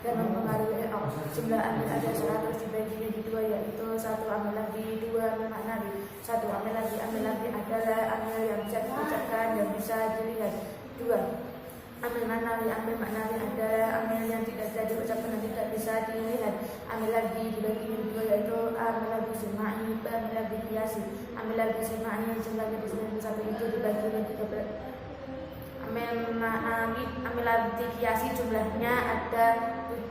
dan mempengaruhi jumlah amil ada 100 dibagi menjadi 2, yaitu 1 amil lagi, 2 amil maknawi. 1 amil lagi adalah amil yang bisa dibacakan dan bisa dilihat. 2 amil maknawi adalah amil yang tidak bisa diucapkan dan tidak bisa dilihat. Amil lagi dibagi menjadi 2, yaitu amil lagi simai, amil lagi kiasi. Amil lagi simai yang jumlahnya 91 itu dibagi menjadi 13. Amil lagi kiasi jumlahnya ada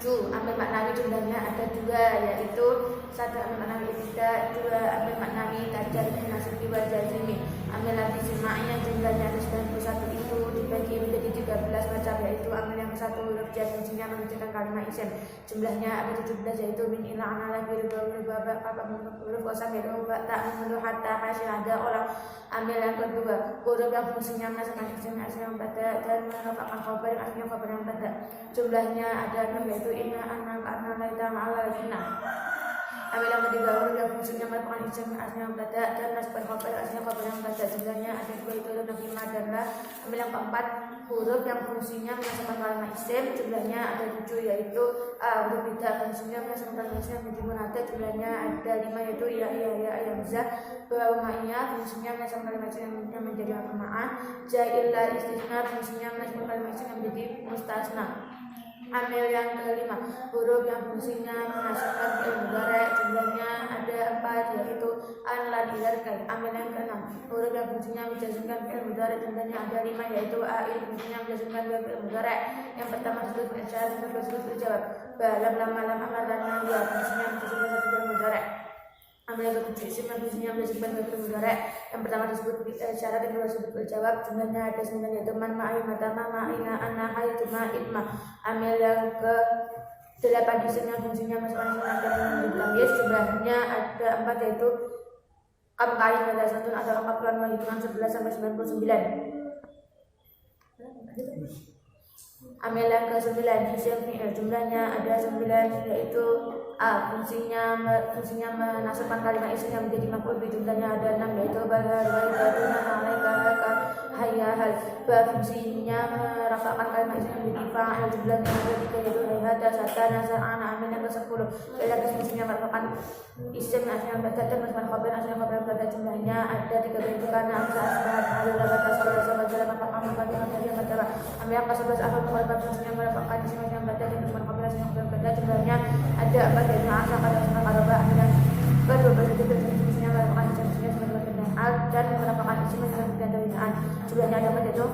7. Amil maknawi jumlahnya ada 2, yaitu 1 amil maknawi ibtidah, 2 amil maknawi tajal nasibi wal jazimi. Amil lagi simai yang jumlahnya ada 91 itu dibagi menjadi 13 macam, yaitu amil yang 1 huruf jar fungsinya menunjukkan kalimat isim. Jumlahnya ada 17, yaitu min ila ana lagi huruf qasam yaitu tak mengeluh hatta hasil ada orang. Amil yang kedua huruf yang fungsinya menasabkan isim asal pada dan menetapkan khabar yang aslinya khabar yang pada. Jumlahnya ada 6, yaitu inna anna laita ma'ala inna. Amil yang ketiga huruf yang fungsinya merupakan isim aslinya pada dan menasabkan khabar yang aslinya khabar yang pada. Jumlahnya ada 2, yaitu nafima dan la. Amil yang keempat huruf yang fungsinya menasabkan kalimat isim. Jumlahnya ada 7, yaitu huruf bida fungsinya menasabkan kalimat isim menjadi munada. Jumlahnya ada 5, yaitu ya za. Bawahnya fungsinya menasabkan kalimat isim yang menjadi maf'ul. Ja'illa istisna fungsinya menasabkan kalimat isim yang menjadi mustasna. Amil yang kelima huruf yang fungsinya menasabkan fi'il mudhari. Jumlahnya ada 4, yaitu an, lan, idzarkan. Amil yang keenam huruf yang fungsinya menjazmkan fi'il mudhari. Jumlahnya ada 5, yaitu ail fungsinya menjazmkan fi'il mudhari. Yang pertama disebut fi'il syarat, yang kedua disebut fi'il jawab. Lam amar dan nahiya fungsinya menjazmkan satu fi'il mudhari. Amil yang ketujuh isim yang fungsinya menjazmkan fi'il mudhari. Yang pertama disebut fi'il syarat, yang kedua disebut fi'il jawab. Jumlahnya ada 9, yaitu man, ma'i, mata, ma'ina, anna, hayatu, ma'idma. Amil yang ke 8 isim yang fungsinya masukkan isim dan tamyiz. Jumlahnya ada 4, yaitu kam, kain, ada 1 atau angka pelan hitungan 11 sampai 99. Amil yang ke 9 isim fi'il. Jumlahnya ada 9, yaitu a fungsinya menasabkan kalimat isim yang menjadi maf'ul bi. Jumlahnya ada 6, yaitu bahar wa ibatuna alaika hayya hal. Ba fungsinya merafa'kan kalimat isim yang menjadi fa'il. Jumlahnya ada 3, yaitu hayhata, satana, sa'ana. Amil yang ke 10 ila fungsinya merafa'kan isim aslinya pada dan menasabkan khabar aslinya khabar pada. Jumlahnya ada 3, yaitu kana, amsa, asbahat, alul, labata, sallallahu alaihi wasallam, maqam, maqam. Amil yang ke 11 afal mukhalifat fungsinya merafa'kan isim aslinya pada dan menasabkan khabar aslinya khabar pada. Jumlahnya ada 4, yaitu asa, kada, sama, karaba. Amil yang kedua berarti fungsinya merafa'kan isim aslinya sebagai kenal dan merafa'kan isim sebagai kendaraan. Jumlahnya ada 4, yaitu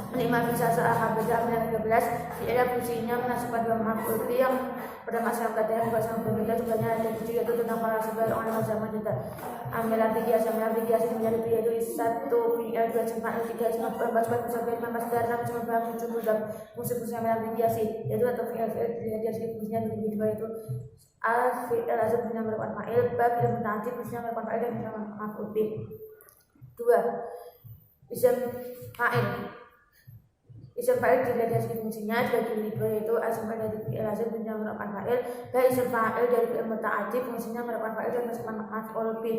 5 bisa seahab. Amil yang 13 fi'il fungsinya menasabkan dua maf'ul bi yang pertama asal kata yang bukan sama berbeda. Jumlahnya ada 7, yaitu tentang para sahabat orang zaman kita. Amil yang 3 menjadi 7, yaitu 1 fi'il, 2 isim fa'il, 3 isim maf'ul, 4 musabih, 5 masdar, 6 isim maf'ul, 7 mudhaf. Fungsi amil yang 3 yaitu atau fi'il fungsinya menjadi 2, yaitu al fi'il azab fungsinya merupakan fa'il, ba fi'il muta'addid fungsinya merupakan fa'il dan fungsinya maf'ul bi. 2 isim fa'il. Isim fa'il dilihat dari fungsinya dibagi menjadi 2, yaitu isim fa'il dari fi'il lazim fungsinya merupakan fa'il, dan isim fa'il dari fi'il muta'addid fungsinya merupakan fa'il dan merupakan maf'ul bi.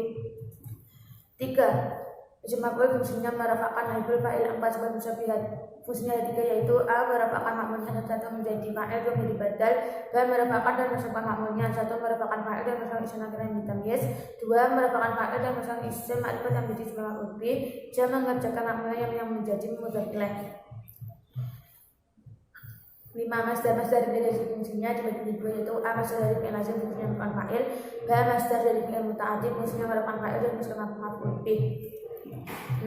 3 isim maf'ul fungsinya merafa'kan naibul fa'il, 4 sebagai musyabihat. Fungsinya ada 3, yaitu a merafa'kan ma'mulnya, 1 menjadi fa'il, 2 menjadi badal, dan merafa'kan dan menyebabkan ma'mulnya. 1 merafa'kan fa'il dan menyebabkan isim nakirah yang ditamyiz, 2 merafa'kan fa'il dan menyebabkan isim ma'rifat yang menjadi sebagai maf'ul bi, jam mengerjakan ma'mulnya yang menjadi mudhaf ilaih. 5 masdar dari fungsinya dibagi menjadi 2, yaitu a masdar dari fi'il lazim fungsinya merupakan fa'il, b masdar dari fi'il muta'addid fungsinya merupakan fa'il dan merupakan maf'ul bi.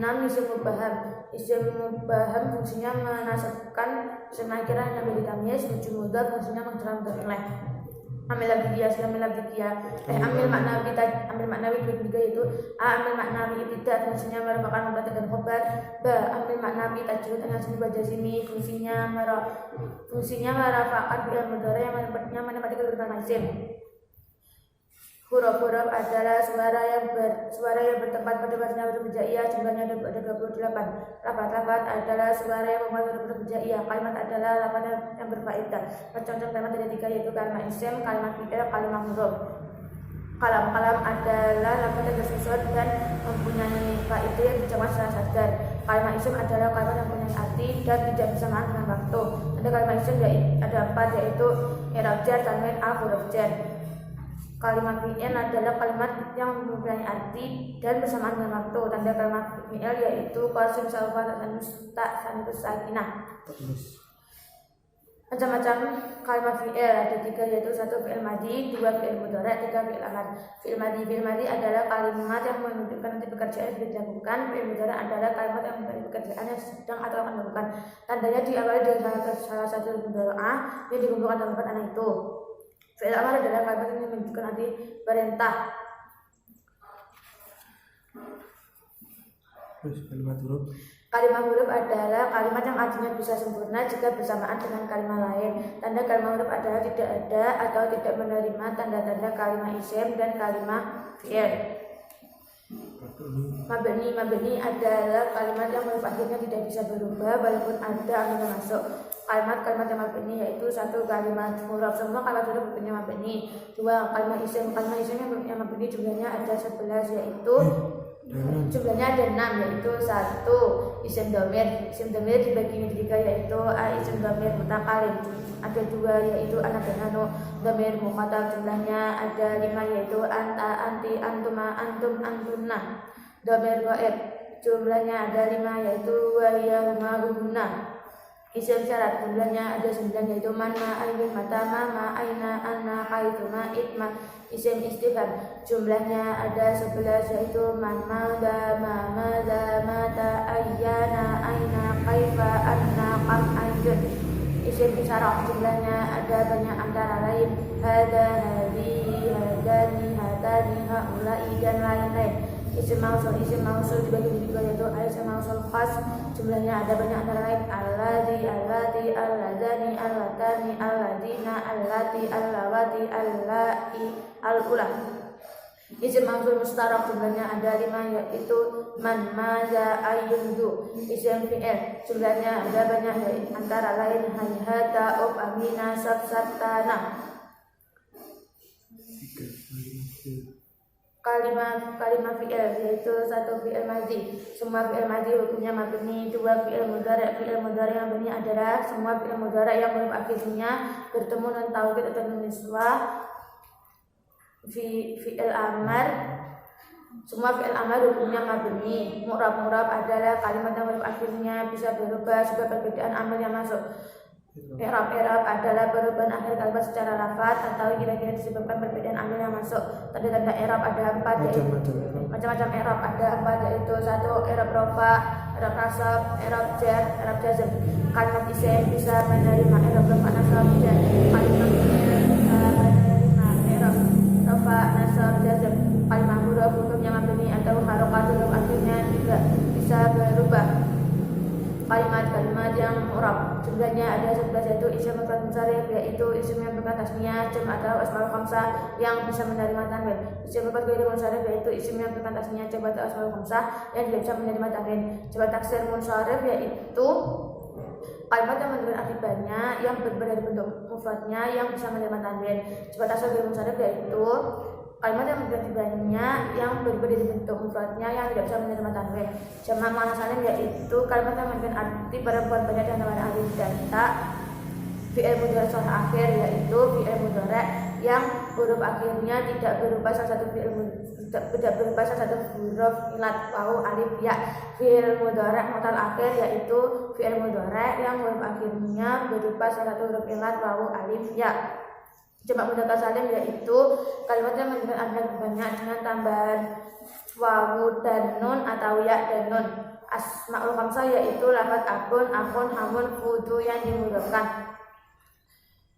6 isim mubham. Isim mubham fungsinya menasabkan isim nakirah yang menjadi tamyiz, 7 mudhaf fungsinya mengerjakan mudhaf ilaih. Amil maknawi juga, yaitu a amil maknawi ibtidah fungsinya merupakan mubtada dan khabar, b amil maknawi tajrud nasbi wa jazmi fungsinya merafa'kan fi'il mudhari yang menempati kedudukan isim. Huruf-huruf adalah suara yang bertempat pada barisnya huruf hijaiyah. Jumlahnya ada 28. Lafaz adalah suara yang membuat huruf hijaiyah. Kalimat adalah lafaz yang berfaedah. Contoh kalimat ada 3, yaitu kalimat isim, kalimat fi'il, kalimat huruf. Kalam adalah lafaz yang tersusun dan mempunyai faedah yang diucapkan secara sadar. Kalimat isim adalah kalimat yang mempunyai arti dan tidak bersamaan dengan waktu. Ada kalimat isim ada 4, yaitu i'rab jar tanwin al huruf jar. Kalimat fi'il adalah kalimat yang mempunyai arti dan bersamaan dengan waktu. Tanda kalimat fi'il yaitu qasim sawfa sanus sakinah. Macam-macam kalimat fi'il ada 3, yaitu 1 fi'il madhi, 2 fi'il mudhari', 3 fi'il amar. Fi'il madhi adalah kalimat yang menunjukkan nanti pekerjaan yang sudah dilakukan. Fi'il mudhari' adalah kalimat yang menunjukkan pekerjaan yang sedang atau akan dilakukan. Tandanya diawali dengan salah satu mudhari'ah yang dikumpulkan dalam kata anak itu. Fi'il amar adalah kalimat yang menunjukkan nanti perintah. Kalimat huruf adalah kalimat yang artinya bisa sempurna jika bersamaan dengan kalimat lain. Tanda kalimat huruf adalah tidak ada atau tidak menerima tanda-tanda kalimat isim dan kalimat fi'il. Mabni adalah kalimat yang huruf akhirnya tidak bisa berubah walaupun ada angin masuk. Kalimat-kalimat yang mabni yaitu 1 kalimat huruf, semua kalimat huruf punya mabni. 2 kalimat isim yang mabni jumlahnya ada 11, yaitu jumlahnya ada 6, yaitu 1 isim domir. Isim domir dibagi menjadi 3, yaitu isim domir mutakalim. Ada 2, yaitu anak dan anu. Domir mukhatab jumlahnya ada 5, yaitu anta, anti, antuma, antum, antunna. Domir ghaib jumlahnya ada 5, yaitu wahya, huma, huna. Isim syarat jumlahnya ada 9, yaitu man, ma, ayin, mata, ma, aina, anna, haitsu, ma, itma. Isim istifham jumlahnya ada 11, yaitu man, madza, ma, madza, mata, ayyana, aina, kaifa, anna, kam, ayun. Isim isyarah jumlahnya ada banyak antara lain hada, hadi, hadani, hatani, haula'i dan lain-lain. Isim mausul dibagi menjadi 2, yaitu isim mausul khas jumlahnya ada banyak antara lain alladzi, allati, alladzani, allatani, alladina, allati, allawati, allai, al-ula. Isim mausul mustarak jumlahnya ada 5, yaitu man, maza, ayyundu. Isim fi'il jumlahnya ada banyak antara lain hayhata, ub, amina, sabsatana. Kalimat fi'il yaitu 1 fi'il madhi. Semua fi'il madhi hukumnya mabni. 2 fi'il mudhari'. Fi'il mudhari' yang mabni adalah semua fi'il mudhari' yang huruf akhirnya bertemu nun taukid atau nun niswah. Fi'il amar, semua fi'il amar hukumnya mabni. Mu'rab adalah kalimat yang huruf akhirnya bisa berubah sebab perbedaan amil yang masuk. I'rab adalah perubahan akhir kalimat secara lafaz atau kira-kira disebabkan perbedaan amil yang masuk. Tanda-tanda i'rab ada 4, yaitu macam-macam i'rab ada 4, yaitu 1 i'rab rafa, i'rab nasab, i'rab jar, i'rab jazm. Kalimat isim bisa menerima i'rab rafa, nasab, jar. Kalimat fi'il bisa menerima i'rab rafa, nasab, jazm. Kalimat huruf hukumnya mabni atau harokat huruf akhirnya juga bisa berubah. Kalimat-kalimat yang mu'rab jumlahnya ada 11, yaitu isim mufrad munsharif, yaitu isim yang berkata tasniyah, jam atau asmaul khamsah yang bisa menerima tanwin. Isim mufrad ghairu munsharif yaitu isim yang berkata tasniyah, jam atau asmaul khamsah yang tidak bisa menerima tanwin. Jamak taksir munsharif yaitu kalimat yang menunjukkan arti banyak yang berbeda dari bentuk mufradnya yang bisa menerima tanwin. Jamak taksir ghairu munsharif yaitu kalimat yang menjadi banyak yang berbeda dari bentuk mufradnya yang tidak bisa menerima tanwin. Jamak muannats salim yaitu kalimat yang menunjukkan arti perempuan banyak dan nama alif dan ta. Fi'il mudhari' shalih akhir yaitu fi'il mudhari' yang huruf akhirnya tidak berupa salah satu huruf ilat wawu alif ya. Fi'il mudhari' mu'tal akhir yaitu fi'il mudhari' yang huruf akhirnya berupa salah satu huruf ilat wawu alif ya. Jamak mudzakkar salim yaitu kalimat yang menunjukkan adanya banyak dengan tambahan wawu dan nun atau ya dan nun. Asmaul khamsah yaitu lafaz akun, hamun, fudu yang dimudzakkar.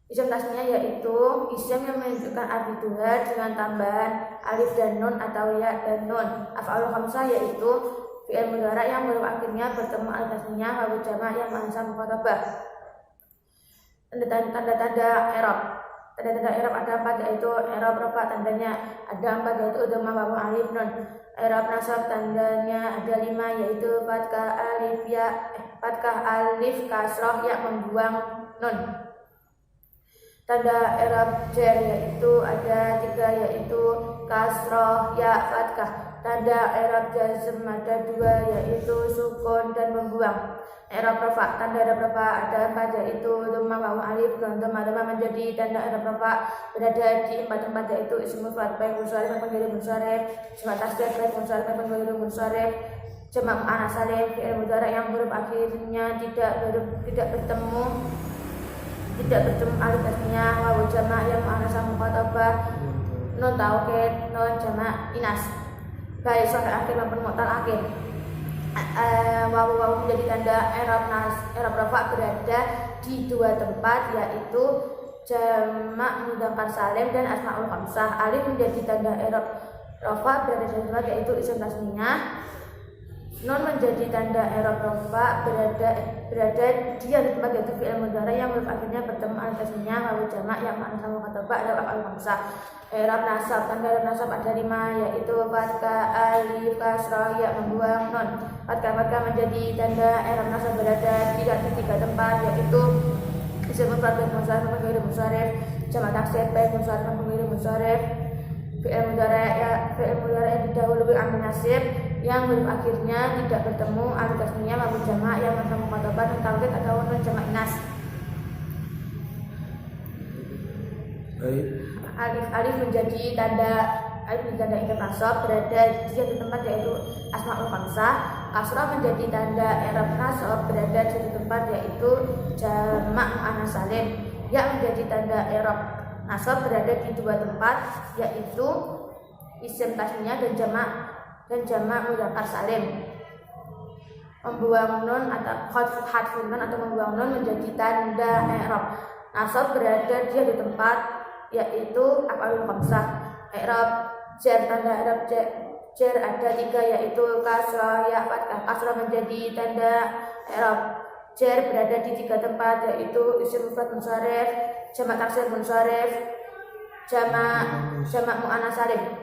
Isim tasniyah yaitu isim yang menunjukkan arti dua dengan tambahan alif dan nun atau ya dan nun. Af'alul khamsah yaitu fi'il mudhari' yang huruf akhirnya bertemu alif tasniyah wawu jamak yang ma'anasa mukhatabah. Tanda-tanda i'rab. Tanda-tanda i'rab ada 4 yaitu i'rab rafa tandanya ada 4 yaitu dhamma wawu alif nun. I'rab nasab tandanya ada 5 yaitu fathah alif kasrah ya membuang nun. Tanda i'rab jar yaitu ada 3 yaitu kasrah ya fathah. tanda i'rab jazm ada 2 yaitu sukun dan membuang. I'rab rafa, tanda i'rab rafa ada 4 yaitu dhamma wawu alif dan dhamma menjadi tanda i'rab rafa berada di 4 tempat yaitu isim mufrad baik munsharif maupun ghairu munsharif, jamak taksir baik munsharif maupun ghairu munsharif, jamak muannats salim, fi'il mudhari yang huruf akhirnya tidak bertemu alif tasniyah, wawu jamak yang muannats mukhatabah, nun taukid, nun jamak inas baik sahih akhir maupun mu'tal akhir. Wawu menjadi tanda i'rab rafa berada di 2 tempat yaitu jamak mudzakkar salim dan asmaul khamsah. Alif menjadi tanda i'rab rafa berada di 2 tempat yaitu isim tasniyah. Nun menjadi tanda i'rab rafa berada di 2 tempat yaitu fi'il mudhari yang huruf akhirnya bertemu alif tasniyah, wawu jamak yang muannats mukhatabah dan af'al khamsah. I'rab nasab, tanda i'rab nasab ada 5 yaitu fathah, alif, kasrah, ya membuang nun. Fathah menjadi tanda i'rab nasab berada di 3 tempat yaitu isim mufrad baik munsharif maupun ghairu munsharif, jamak taksir baik munsharif maupun ghairu munsharif, fi'il mudhari yang didahului amil nasib yang huruf akhirnya tidak bertemu alif tasniyah, wawu jamak yang muannats mukhatabah, nun taukid atau nun jamak inas. Alif menjadi tanda i'rab nasab berada di 1 tempat yaitu asmaul khamsah. Kasrah menjadi tanda i'rab nasab berada di 1 tempat yaitu jamak muannats salim. Ya menjadi tanda i'rab nasab berada di 2 tempat yaitu isim tasniyah dan jamak mudzakkar salim. Membuang nun atau hadfun nun atau membuang nun menjadi tanda i'rab nasab berada di 1 tempat yaitu af'alul khamsah. I'rab jar, tanda i'rab jar ada 3 yaitu kasrah, ya, fathah. Kasrah menjadi tanda i'rab jar berada di 3 tempat yaitu isim mufrad munsharif, jamak taksir munsharif, jamak muannats salim.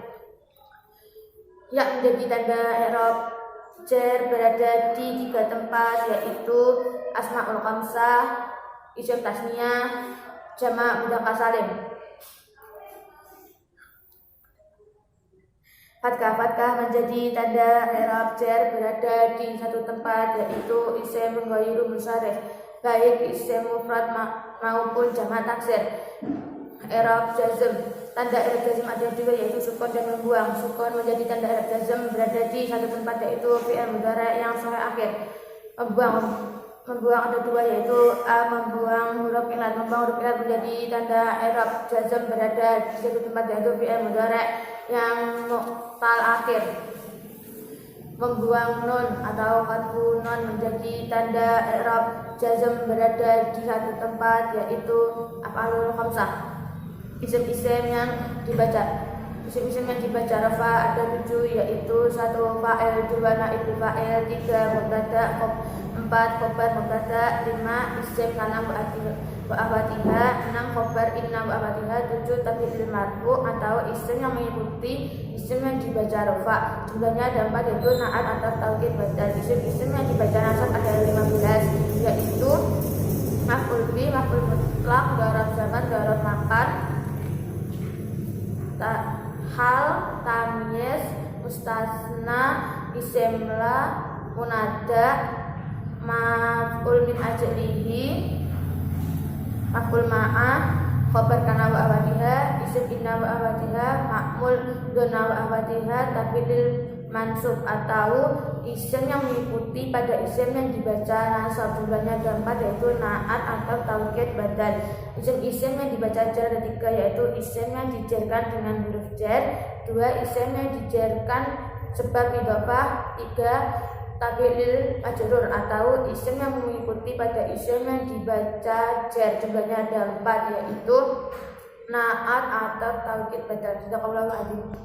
Ya menjadi tanda i'rab jar berada di 3 tempat yaitu asmaul khamsah, isim tasniyah, jamak mudzakkar salim. Fathah menjadi tanda i'rab jar berada di 1 tempat yaitu isim ghairu munsharif baik isim mufrad maupun jamak taksir. I'rab jazm, tanda i'rab jazm ada 2 yaitu sukun dan membuang. Sukun menjadi tanda i'rab jazm berada di 1 tempat yaitu fi'il mudhari yang sahih akhir. Membuang ada 2 yaitu membuang huruf ilat. Membuang huruf ilat menjadi tanda i'rab jazm berada di 1 tempat yaitu fi'il mudhari yang mu'tal akhir. Membuang nun atau hadfu nun menjadi tanda i'rab jazm berada di 1 tempat yaitu af'alul khamsah. Isim-isim yang dibaca rafa ada 7 yaitu 1 fa'il, 2 naib fa'il, 3 mubtada, 4 khobar mubtada, 5 isim kana wa akhwatiha, 6 khobar inna wa akhwatiha, 7 tabdil marfu atau isim yang mengikuti isim yang dibaca rafa. Jumlahnya ada 4 yaitu na'at atau taukid badal. Isim-isim yang dibaca nasab ada 15 yaitu maf'ul bi, maf'ul mutlaq, dharaf zaman, dharaf makan, hal, tamyiz, mustasna, isim la, munada, maf'ul min ajlihi, maf'ul ma'ah, khobar kana wa awadiha, isim inna wa awadiha, ma'mul dona wa awadiha, tabdil mansub atau isim yang mengikuti pada isim yang dibaca nasab. Jumlahnya ada 4 yaitu na'at atau taukid badal. Isim-isim yang dibaca jar ada 3 yaitu isim yang dijarkan dengan huruf jar, 2 isim yang dijarkan sebab idhofah, 3 tabdil majrur atau isim yang mengikuti pada isim yang dibaca jar. Jumlahnya ada 4 yaitu na'at atau taukid badal. Jazakallahu khairan.